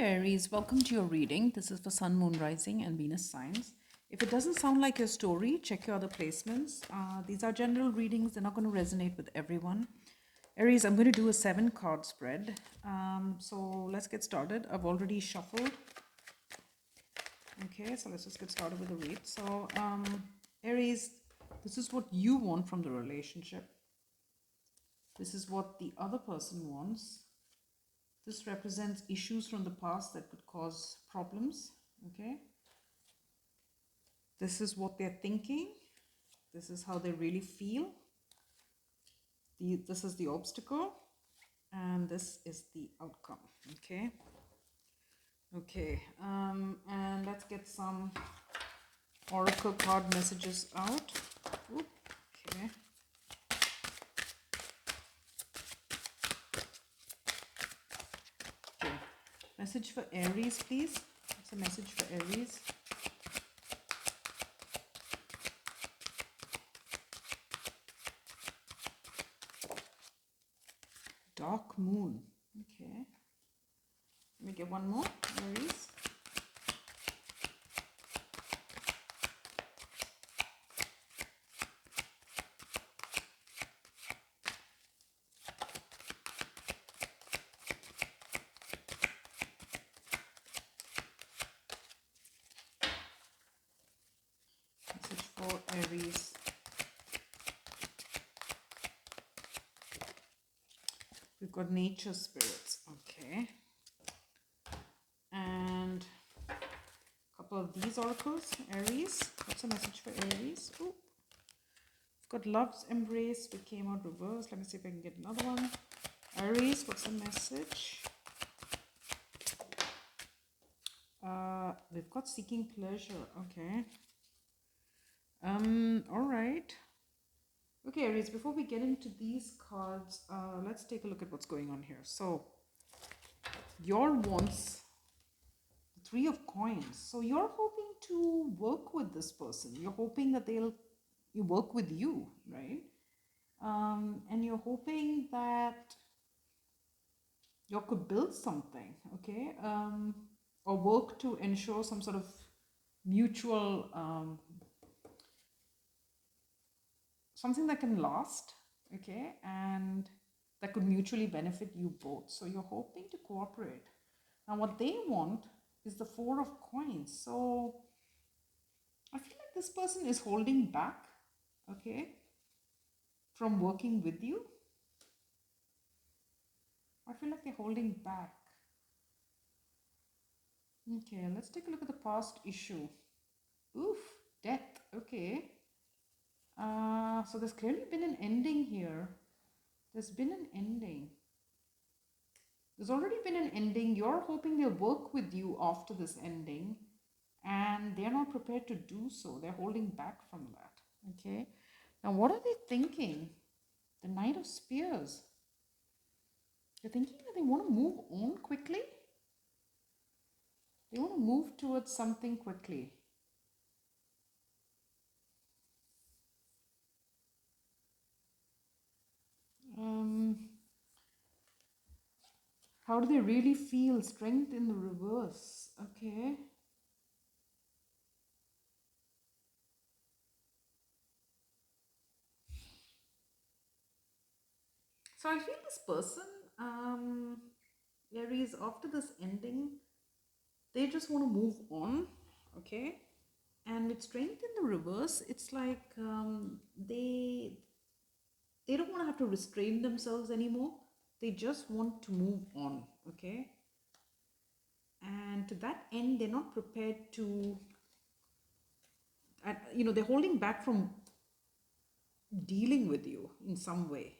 Aries, welcome to your reading. This is for Sun, Moon, Rising, and Venus signs. If it doesn't sound like your story, check your other placements. These are general readings, they're not going to resonate with everyone. Aries, I'm going to do a 7-card spread. So let's get started. I've already shuffled. Okay, so let's just get started with the read. So, Aries, this is what you want from the relationship. This is what the other person wants. This represents issues from the past that could cause problems, okay? This is what they're thinking. This is how they really feel. This is the obstacle, and this is the outcome, okay? Okay, and let's get some oracle card messages out. Oop, okay. Okay, message for Aries, please. What's a message for Aries? Dark moon. Okay. Let me get one more, Aries. Message for Aries. We've got nature spirits. Okay. And a couple of these oracles. Aries. What's a message for Aries? Ooh. We've got love's embrace. We came out reversed. Let me see if I can get another one. Aries. What's the message? We've got seeking pleasure. Okay. All right. Okay, Aries, before we get into these cards, let's take a look at what's going on here. So, your wants, the 3 of coins. So, you're hoping to work with this person. You're hoping that you work with you, right? And you're hoping that you could build something, okay? Or work to ensure some sort of mutual something that can last, okay, and that could mutually benefit you both. So you're hoping to cooperate. Now what they want is the 4 of coins. So I feel like this person is holding back, okay, from working with you. I feel like they're holding back. Okay, let's take a look at the past issue. Oof, death. Okay. So there's clearly been an ending here. There's been an ending. There's already been an ending. You're hoping they'll work with you after this ending, and they're not prepared to do so. They're holding back from that. Okay. Now, what are they thinking? The Knight of Spears. They're thinking that they want to move on quickly. They want to move towards something quickly. How do they really feel? Strength in the reverse. Okay. So I feel this person, Aries, after this ending, they just want to move on, okay? And with strength in the reverse, it's like they don't want to have to restrain themselves anymore. They just want to move on, okay? And to that end, they're not prepared to, they're holding back from dealing with you in some way.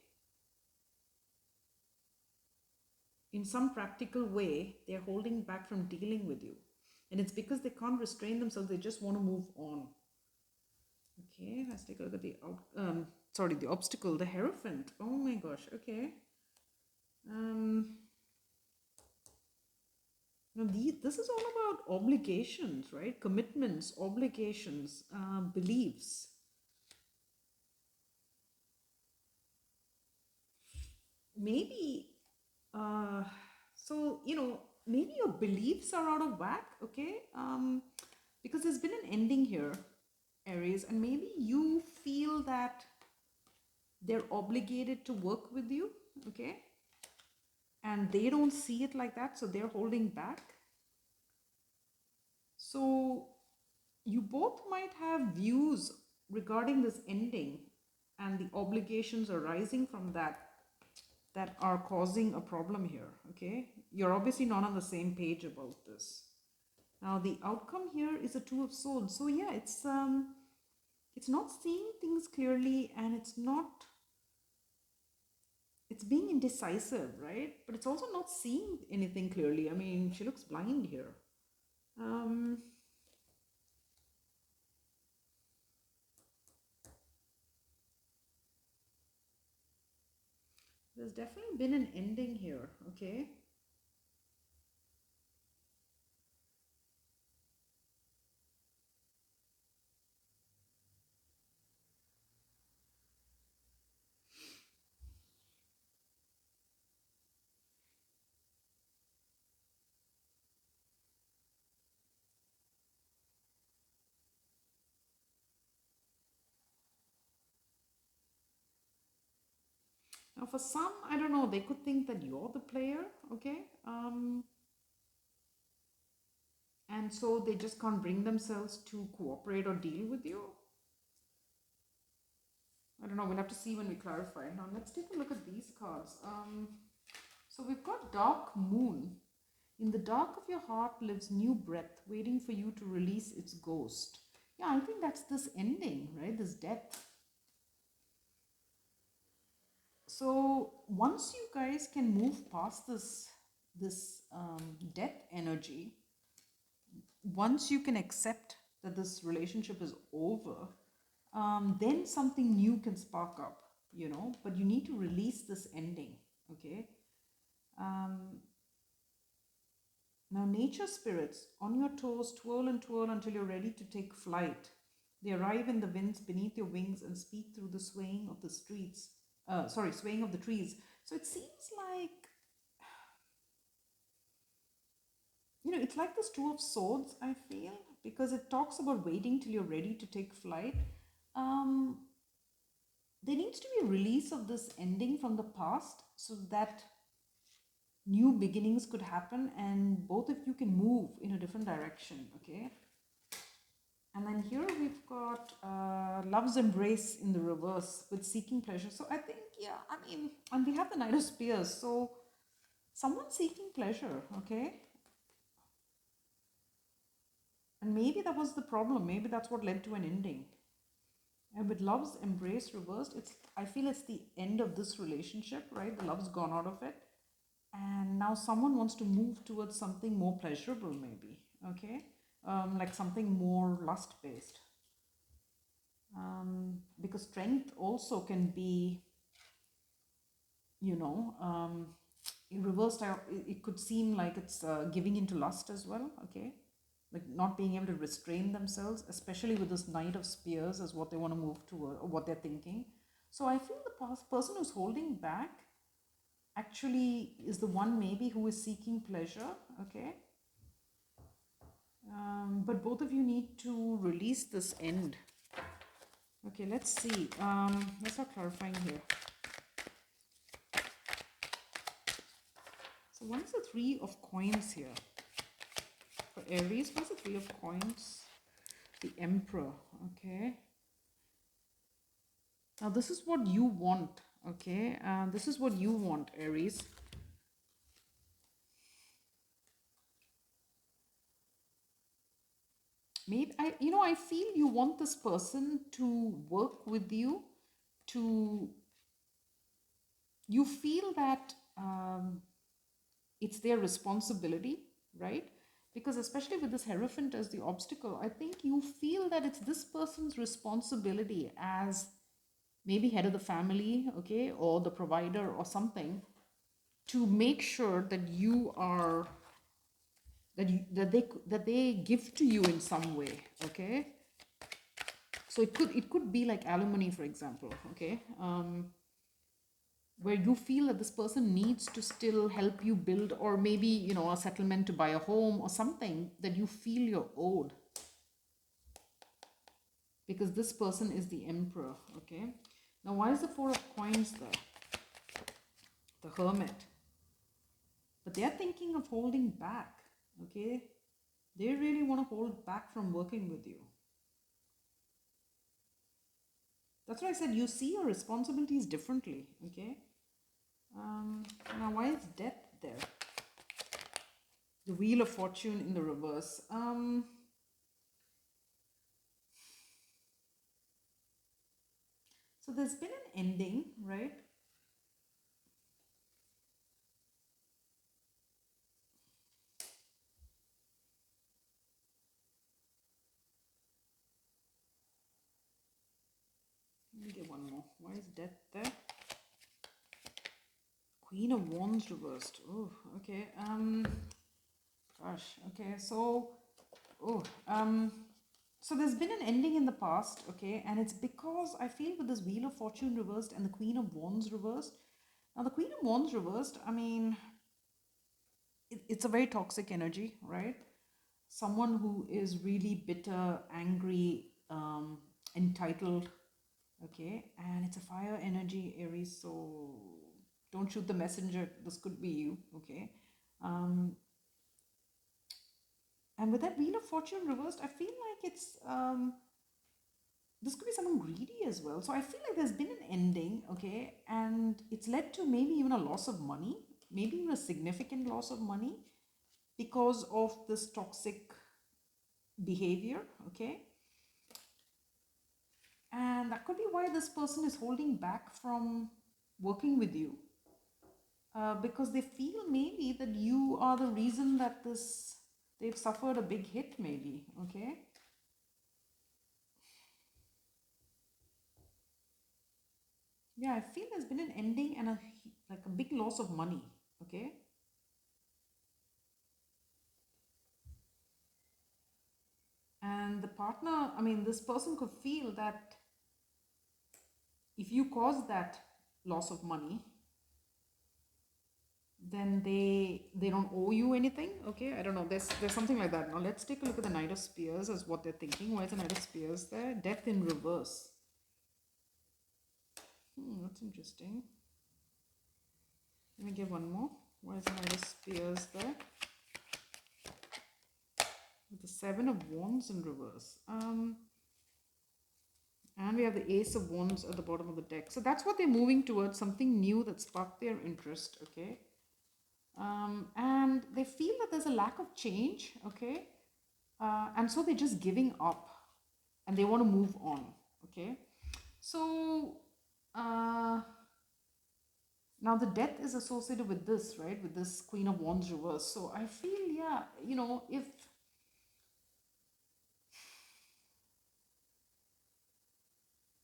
In some practical way, they're holding back from dealing with you. And it's because they can't restrain themselves, they just want to move on. Okay, let's take a look at the the obstacle, the Hierophant. Oh my gosh, okay. Now this is all about obligations, right? Commitments, obligations, beliefs. Maybe, so, maybe your beliefs are out of whack, okay? Because there's been an ending here, Aries, and maybe you feel that they're obligated to work with you, okay? And they don't see it like that, so they're holding back. So you both might have views regarding this ending and the obligations arising from that are causing a problem here, okay? You're obviously not on the same page about this. Now the outcome here is a Two of Swords. So yeah, it's not seeing things clearly, and it's being indecisive, right? But it's also not seeing anything clearly. I mean, she looks blind here. There's definitely been an ending here, okay? Now for some, I don't know, they could think that you're the player, okay? And so they just can't bring themselves to cooperate or deal with you. I don't know, we'll have to see when we clarify. Now let's take a look at these cards. So we've got Dark Moon. In the dark of your heart lives new breath, waiting for you to release its ghost. Yeah, I think that's this ending, right? This death. So once you guys can move past this death energy, once you can accept that this relationship is over, then something new can spark up, you know, but you need to release this ending, okay? Now, nature spirits, on your toes, twirl and twirl until you're ready to take flight. They arrive in the winds beneath your wings and speak through the swaying of the streets. Swaying of the trees. So it seems like, you know, it's like this Two of Swords, I feel, because it talks about waiting till you're ready to take flight. There needs to be a release of this ending from the past so that new beginnings could happen and both of you can move in a different direction, okay? And then here we've got Love's Embrace in the reverse with Seeking Pleasure. So I think, yeah, I mean, and we have the Knight of Spears. So someone's seeking pleasure, okay? And maybe that was the problem. Maybe that's what led to an ending. And with Love's Embrace reversed, I feel it's the end of this relationship, right? The love's gone out of it. And now someone wants to move towards something more pleasurable, maybe, okay? Like something more lust-based. Because strength also can be, you know, in reversed, it could seem like it's giving into lust as well, okay? Like not being able to restrain themselves, especially with this Knight of Spears as what they want to move toward or what they're thinking. So I feel the person who's holding back actually is the one maybe who is seeking pleasure, okay? But both of you need to release this end. Okay, let's see. Let's start clarifying here. So what is the Three of Coins here? For Aries, what's the Three of Coins? The Emperor, okay? Now this is what you want, okay? This is what you want, Aries. Maybe, I feel you want this person to work with you, you feel that it's their responsibility, right? Because especially with this Hierophant as the obstacle, I think you feel that it's this person's responsibility as maybe head of the family, okay, or the provider or something, to make sure that you are that they give to you in some way, okay? So it could be like alimony, for example, okay? where you feel that this person needs to still help you build, or maybe, you know, a settlement to buy a home or something that you feel you're owed, because this person is the emperor. Okay, now why is the Four of Coins there? The Hermit. But they're thinking of holding back. Okay, they really want to hold back from working with you. That's why I said you see your responsibilities differently. Okay, now why is Death there? The Wheel of Fortune in the reverse. So there's been an ending, right? Let me get one more. Why is Death there? Queen of Wands reversed. Oh, okay. Gosh. Okay. So, oh, so there's been an ending in the past, okay, and it's because I feel with this Wheel of Fortune reversed and the Queen of Wands reversed. Now, the Queen of Wands reversed, I mean, it's a very toxic energy, right? Someone who is really bitter, angry, entitled, okay, and it's a fire energy, Aries, so don't shoot the messenger. This could be you, okay. And with that Wheel of Fortune reversed, I feel like it's this could be someone greedy as well. So I feel like there's been an ending, okay, and it's led to maybe even a loss of money, maybe even a significant loss of money because of this toxic behavior, okay. And that could be why this person is holding back from working with you, because they feel maybe that you are the reason that they've suffered a big hit, maybe, okay. Yeah, I feel there's been an ending and like a big loss of money, okay. And the partner, I mean, this person could feel that if you cause that loss of money, then they don't owe you anything, okay. I don't know, there's something like that. Now let's take a look at the Knight of Spears as what they're thinking. Why is the Knight of Spears there? Death in reverse. That's interesting. Let me get one more. Why is the Knight of Spears there? With the Seven of Wands in reverse. And we have the Ace of Wands at the bottom of the deck. So that's what they're moving towards, something new that sparked their interest, okay? And they feel that there's a lack of change, okay? And so they're just giving up and they want to move on, okay? So now the Death is associated with this, right? With this Queen of Wands reverse. So I feel, yeah, you know, if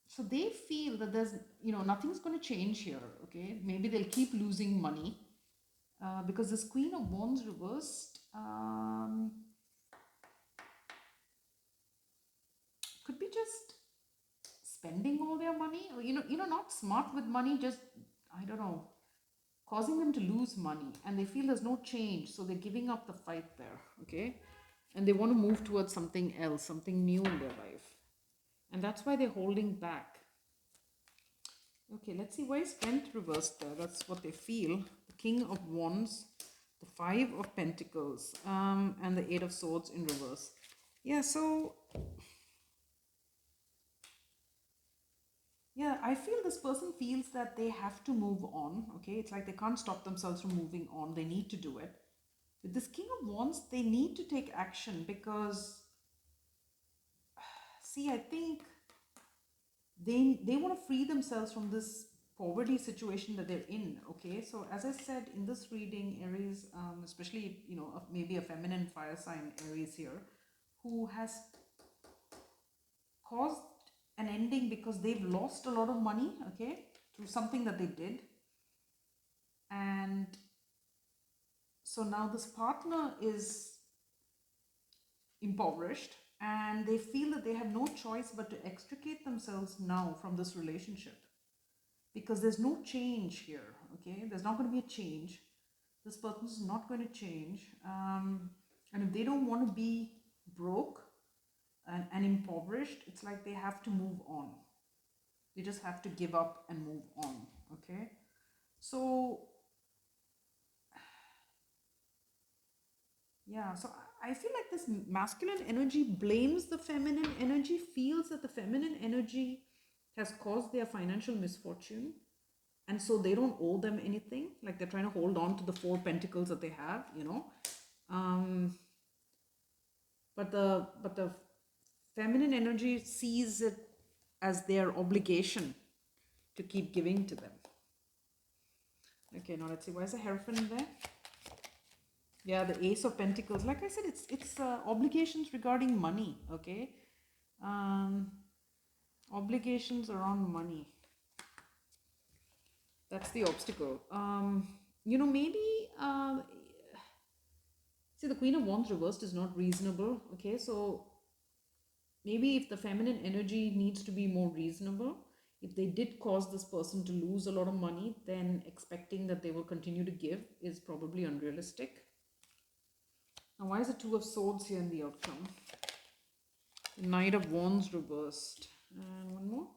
so they feel that there's, you know, nothing's going to change here, okay. Maybe they'll keep losing money because this Queen of Wands reversed could be just spending all their money, or not smart with money, just, I don't know, causing them to lose money, and they feel there's no change, so they're giving up the fight there, okay. And they want to move towards something else, something new in their life, and that's why they're holding back. Okay, let's see, why is Strength reversed there? That's what they feel. The King of Wands, the Five of Pentacles, and the Eight of Swords in reverse. Yeah, so yeah, I feel this person feels that they have to move on, okay? It's like they can't stop themselves from moving on. They need to do it. With this King of Wands, they need to take action because, see, I think they want to free themselves from this poverty situation that they're in, okay. So as I said in this reading, Aries, especially, maybe a feminine fire sign Aries here, who has caused an ending because they've lost a lot of money, okay, through something that they did. And so now this partner is impoverished and they feel that they have no choice but to extricate themselves now from this relationship. because there's no change here, okay? There's not going to be a change. This person's not going to change. And if they don't want to be broke and impoverished, it's like they have to move on. They just have to give up and move on, okay? So, yeah, so I feel like this masculine energy blames the feminine energy, feels that the feminine energy has caused their financial misfortune, and so they don't owe them anything. Like they're trying to hold on to the 4 pentacles that they have, you know. But the feminine energy sees it as their obligation to keep giving to them. Okay, now let's see. Why is the Hierophant there? Yeah, the Ace of Pentacles. Like I said, it's obligations regarding money. Okay, obligations around money. That's the obstacle. You know, maybe see, the Queen of Wands reversed is not reasonable. Okay, so maybe if the feminine energy needs to be more reasonable, if they did cause this person to lose a lot of money, then expecting that they will continue to give is probably unrealistic. Now, why is the Two of Swords here in the outcome? The Knight of Wands reversed. And one more.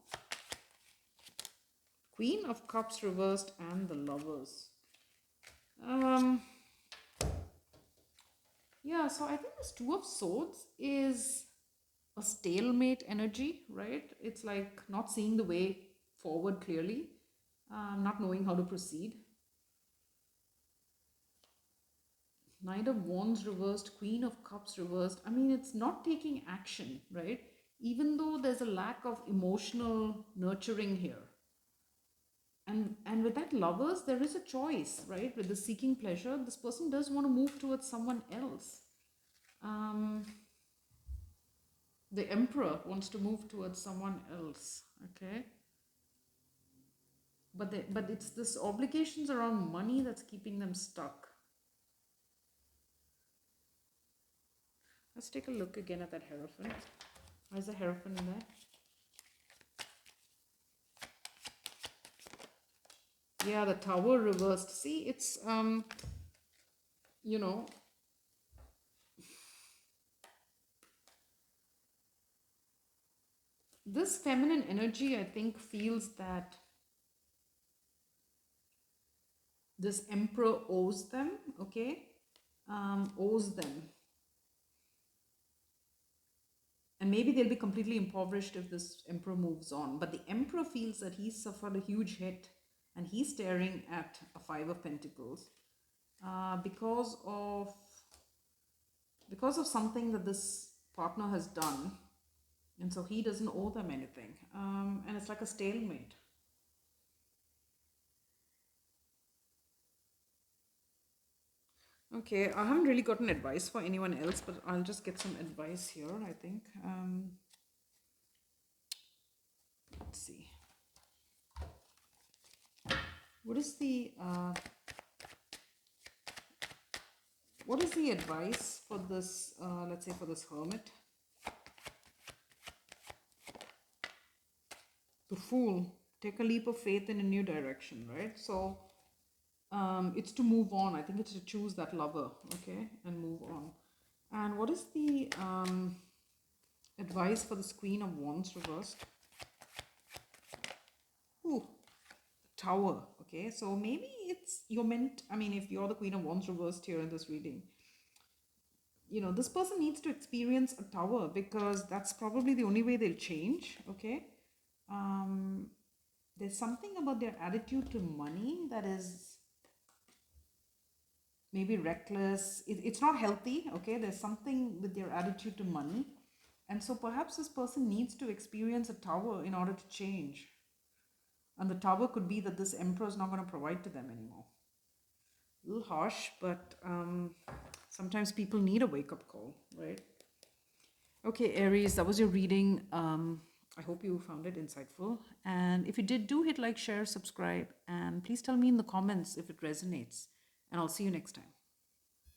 Queen of Cups reversed and the Lovers. Yeah, so I think this Two of Swords is a stalemate energy, right? It's like not seeing the way forward clearly, not knowing how to proceed. Knight of Wands reversed, Queen of Cups reversed. I mean, it's not taking action, right? Even though there's a lack of emotional nurturing here. And with that Lovers, there is a choice, right? With the seeking pleasure, this person does want to move towards someone else. The Emperor wants to move towards someone else, okay? But it's this obligations around money that's keeping them stuck. Let's take a look again at that Hierophant. Why is the Hierophant there? Yeah, the Tower reversed. See, it's, you know, this feminine energy, I think, feels that this Emperor owes them, okay? Owes them. And maybe they'll be completely impoverished if this Emperor moves on. But the Emperor feels that he's suffered a huge hit and he's staring at a 5 of Pentacles because of something that this partner has done. And so he doesn't owe them anything. And it's like a stalemate. Okay, I haven't really gotten advice for anyone else, but I'll just get some advice here, I think. Let's see. What is the advice for this, let's say for this Hermit? The Fool. Take a leap of faith in a new direction, right? So it's to move on. I think it's to choose that lover, okay, and move on. And what is the advice for this Queen of Wands reversed? Ooh, Tower. Okay, so maybe it's you're meant, I mean, if you're the Queen of Wands reversed here in this reading, you know, this person needs to experience a Tower because that's probably the only way they'll change, okay? There's something about their attitude to money that is maybe reckless. It's not healthy, okay? There's something with their attitude to money. And so perhaps this person needs to experience a Tower in order to change. And the Tower could be that this Emperor is not going to provide to them anymore. A little harsh, but sometimes people need a wake-up call, right? Okay, Aries, that was your reading. I hope you found it insightful. And if you did, do hit like, share, subscribe. And please tell me in the comments if it resonates. And I'll see you next time.